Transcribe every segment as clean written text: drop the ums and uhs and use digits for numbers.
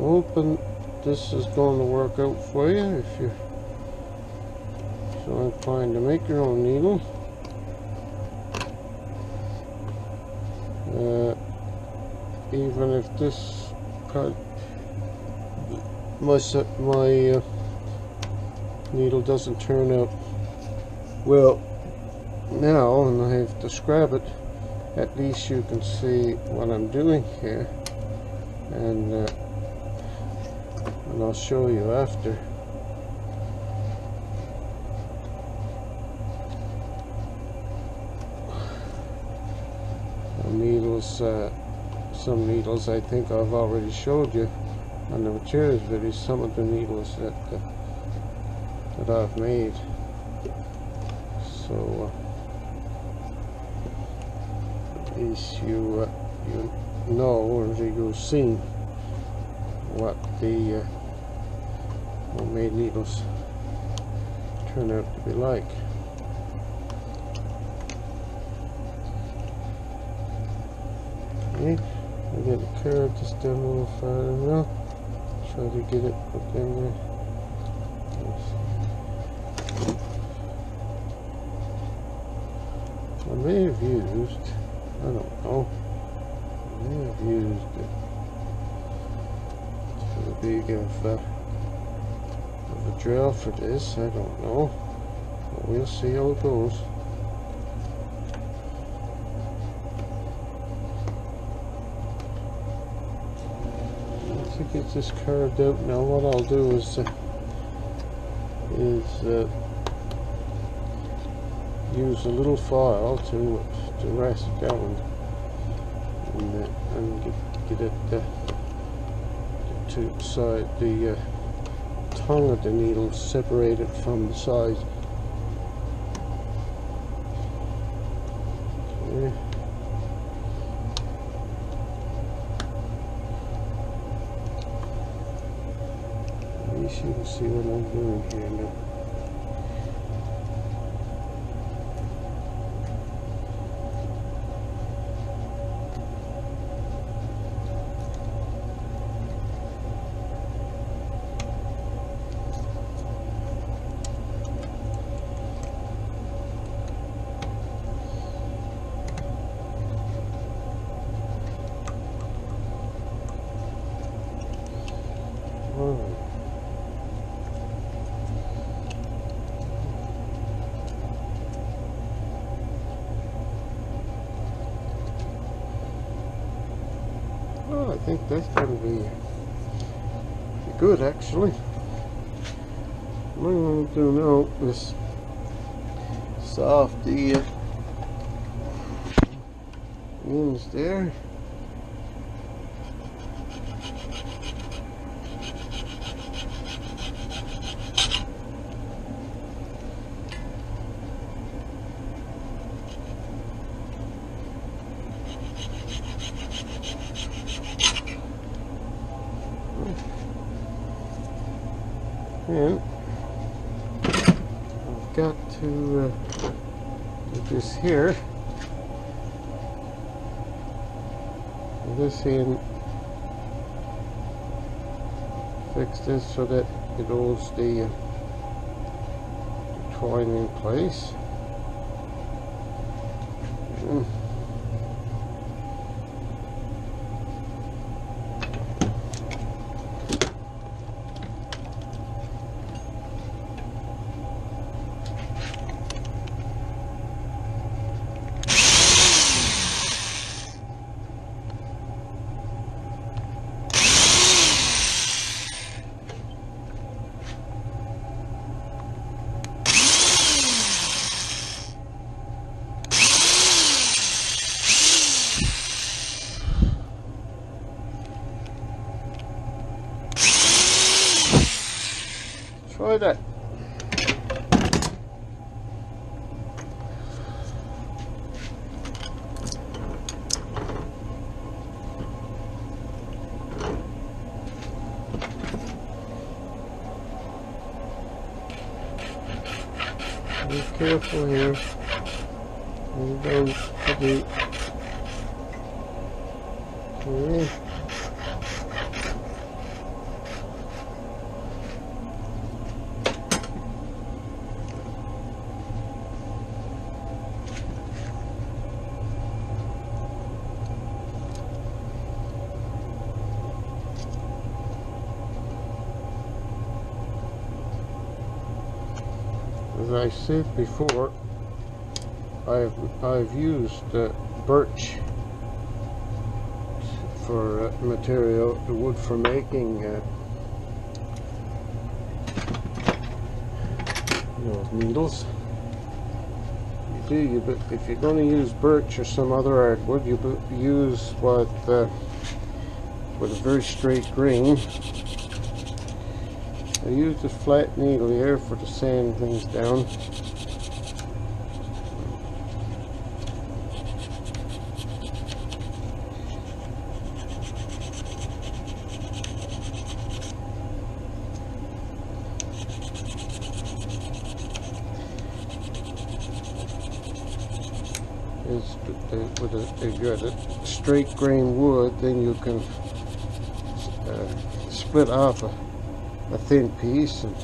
hoping this is going to work out for you if you're so inclined to make your own needle. Even if this part, my needle doesn't turn out well now and I have to scrap it, at least you can see what I'm doing here, and I'll show you after. Needles, some needles I think I've already showed you on the materials video, some of the needles that I've made. So at least you know, or you've seen what the homemade needles turn out to be like. Okay, I'm going to curve this down a little further now. Try to get it up in there. I may have used, I don't know, I may have used too big of a drill for this, I don't know, but we'll see how it goes. To get this curved out now, what I'll do is use a little file to rest it down and get it to side the tongue of the needle separated from the side. Okay. You can see what I'm doing here now. Oh, I think that's going to be good actually. What I'm going to do now is soft the ends there. And I've got to do this here. This end, fix this so that it holds the twine in place. Try that. Be careful here. You don't forget. Okay. as I said before, I've used birch for material, the wood for making needles. If you're going to use birch or some other hardwood, you use what with a very straight grain. I used a flat needle here for to sand things down. If you have a straight grain wood, then you can split off a thin piece and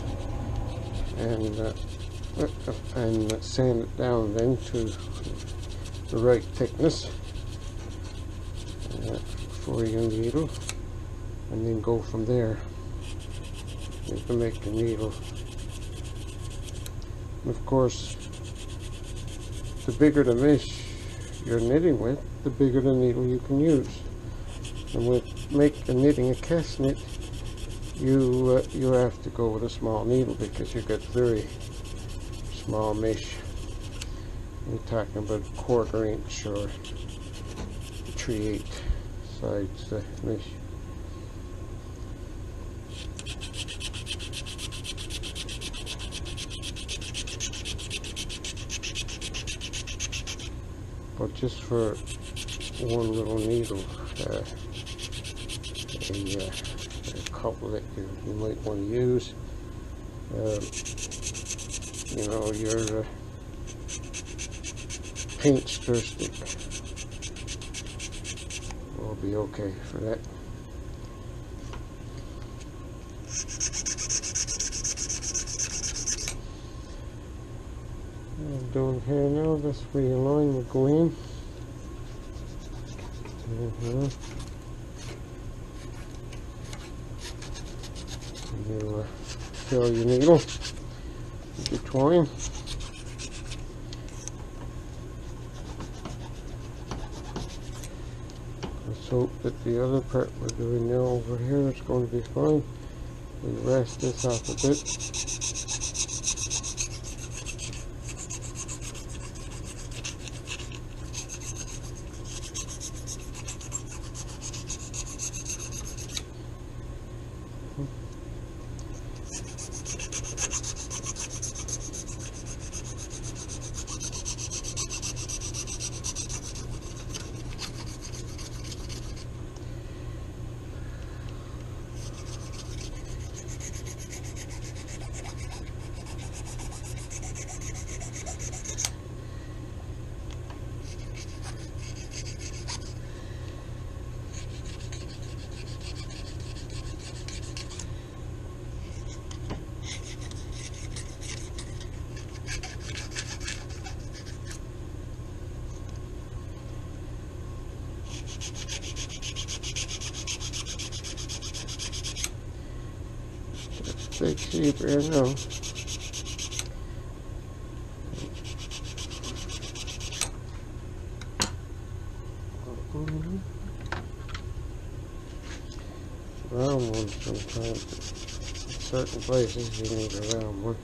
sand it down then to the right thickness for your needle, and then go from there. You can make a needle. And of course, the bigger the mesh you're knitting with, the bigger the needle you can use. And with knitting a cast knit, you have to go with a small needle because you get very small mesh. You're talking about 1/4 inch or 3/8 sides mesh. But just for one little needle, a couple that you might want to use, you know, your paint stir stick will be okay for that. Down here now, that's where your line will go in. And you fill your needle with your twine. Let's hope that the other part we're doing now over here is going to be fine. We rest this off a bit. Big shape here now. Round one sometimes. In certain places you need a round one.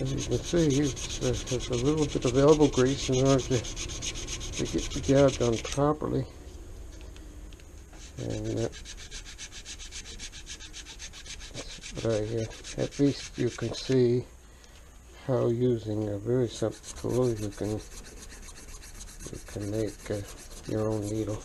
As you can see, there's a little bit of elbow grease in order to get the job done properly. And But at least you can see how using a very simple tool you can make your own needle.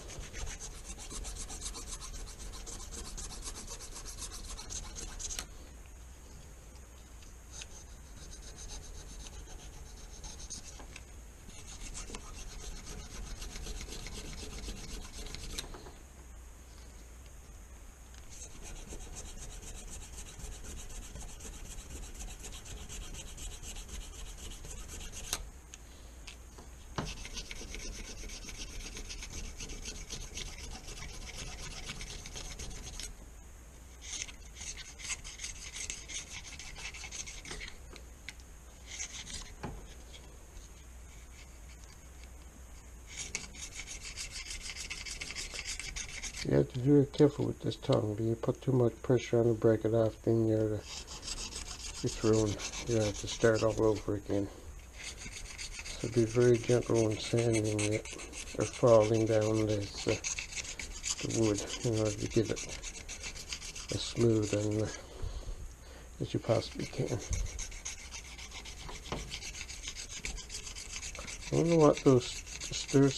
You have to be very careful with this tongue. If you put too much pressure on to break it off, then it's ruined. You have to start all over again. So be very gentle when sanding it or falling down the wood in order to get it as smooth and as you possibly can. I don't know what those stir